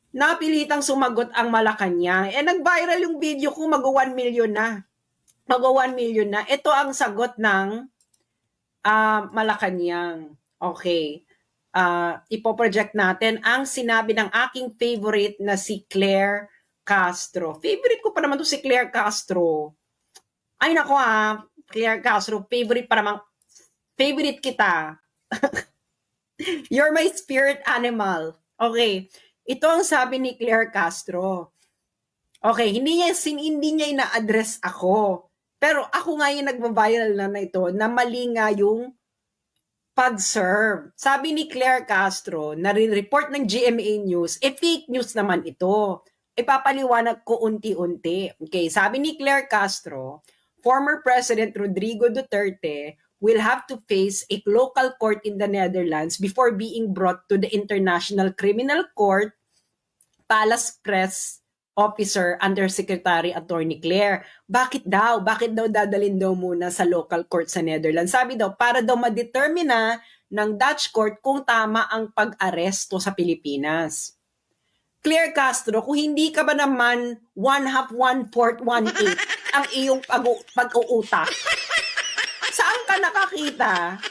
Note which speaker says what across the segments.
Speaker 1: napilitang sumagot ang Malacanang. Nag-viral yung video ko, mag-1 million na. Mag-1 million na. Ito ang sagot ng Malacanang. Okay. Ipoproject natin ang sinabi ng aking favorite na si Claire Castro. Favorite ko pa naman to si Claire Castro. Ay nako Claire Castro, favorite kita. You're my spirit animal. Okay. Ito ang sabi ni Claire Castro. Okay, hindi niya ina-address ako. Pero ako nga yung nagba-viral na ito na mali nga yung pag-serve. Sabi ni Claire Castro, nare-report ng GMA News, fake news naman ito. Ipapaliwanag ko unti-unti. Okay, sabi ni Claire Castro, former President Rodrigo Duterte will have to face a local court in the Netherlands before being brought to the International Criminal Court, Palace Press Officer Undersecretary Attorney Claire. Bakit daw? Bakit daw dadalhin daw muna sa local court sa Netherlands? Sabi daw, para daw ma-determine ng Dutch court kung tama ang pag-aresto sa Pilipinas. Claire Castro, kung hindi ka ba naman 1/2, 1/4, 1/8 ang iyong pag-uutak, saan ka nakakita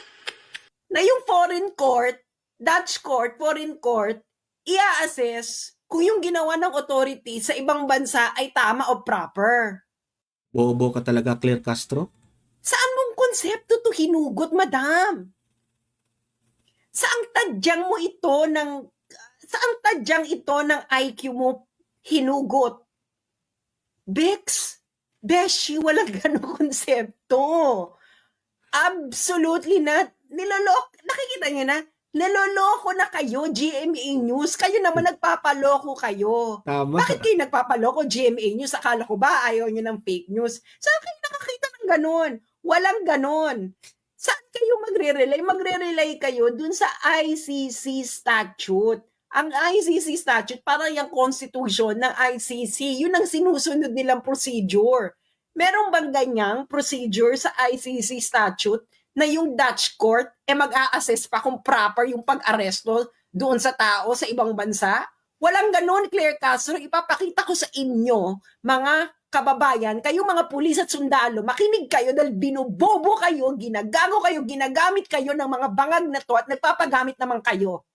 Speaker 1: na yung foreign court, Dutch court, foreign court, i-assess kung yung ginawa ng authority sa ibang bansa ay tama o proper?
Speaker 2: Bobo ka talaga, Claire Castro?
Speaker 1: Saan mong konsepto to hinugot, madam? Saang tadyang ito ng IQ mo hinugot? Bex, Beshi, walang ganong konsepto. Absolutely not. Nakikita niyo na? Naloloko na kayo, GMA News. Kayo naman nagpapaloko kayo.
Speaker 2: Tama.
Speaker 1: Bakit kayo nagpapaloko, GMA News? Akala ko ba ayaw nyo ng fake news? Saan kayo nakakita ng ganon? Walang ganon. Saan kayo magre-relay? Magre-relay kayo dun sa ICC statute. Ang ICC statute, parang yung constitution ng ICC, yun ang sinusunod nilang procedure. Meron bang ganyang procedure sa ICC statute na yung Dutch court mag-a-assess pa kung proper yung pag-aresto doon sa tao sa ibang bansa? Walang ganun, Claire Castro. Ipapakita ko sa inyo, mga kababayan, kayo mga pulis at sundalo, makinig kayo dahil binubobo kayo, ginagago kayo, ginagamit kayo ng mga bangag na to at nagpapagamit naman kayo.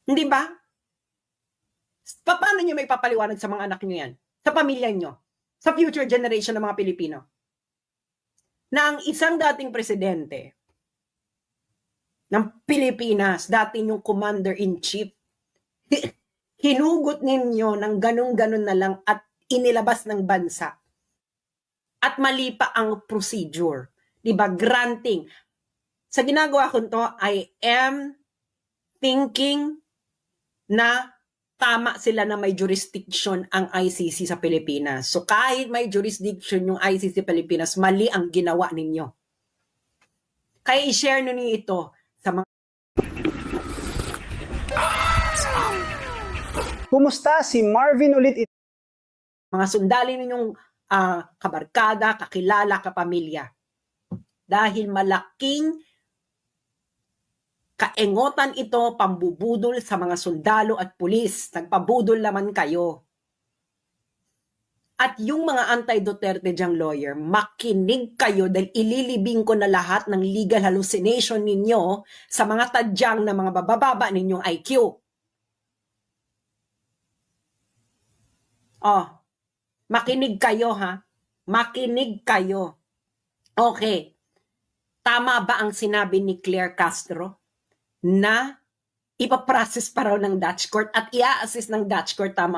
Speaker 1: Hindi ba? Paano nyo may papaliwanag sa mga anak nyo yan? Sa pamilya nyo? Sa future generation ng mga Pilipino? Na ang isang dating presidente ng Pilipinas, dating yung commander-in-chief, hinugot ninyo ng ganun-ganun na lang at inilabas ng bansa. At mali pa ang procedure. Diba? Granting. Sa ginagawa ko to, I am thinking na tama sila na may jurisdiction ang ICC sa Pilipinas. So kahit may jurisdiction yung ICC Pilipinas, mali ang ginawa ninyo. Kaya i-share nyo niyo ito sa mga...
Speaker 3: Kumusta? Si Marvin ulit ito.
Speaker 1: Mga sundali ninyong kabarkada, kakilala, kapamilya. Dahil malaking kaengotan ito, pambubudol sa mga sundalo at pulis. Nagpabudol naman kayo. At yung mga anti-Duterte dyang lawyer, makinig kayo dahil ililibing ko na lahat ng legal hallucination ninyo sa mga tadyang na mga bababa ninyong IQ. Makinig kayo ha. Makinig kayo. Okay. Tama ba ang sinabi ni Claire Castro na ipaprocess pa raw ng Dutch court at i-assist ng Dutch court tama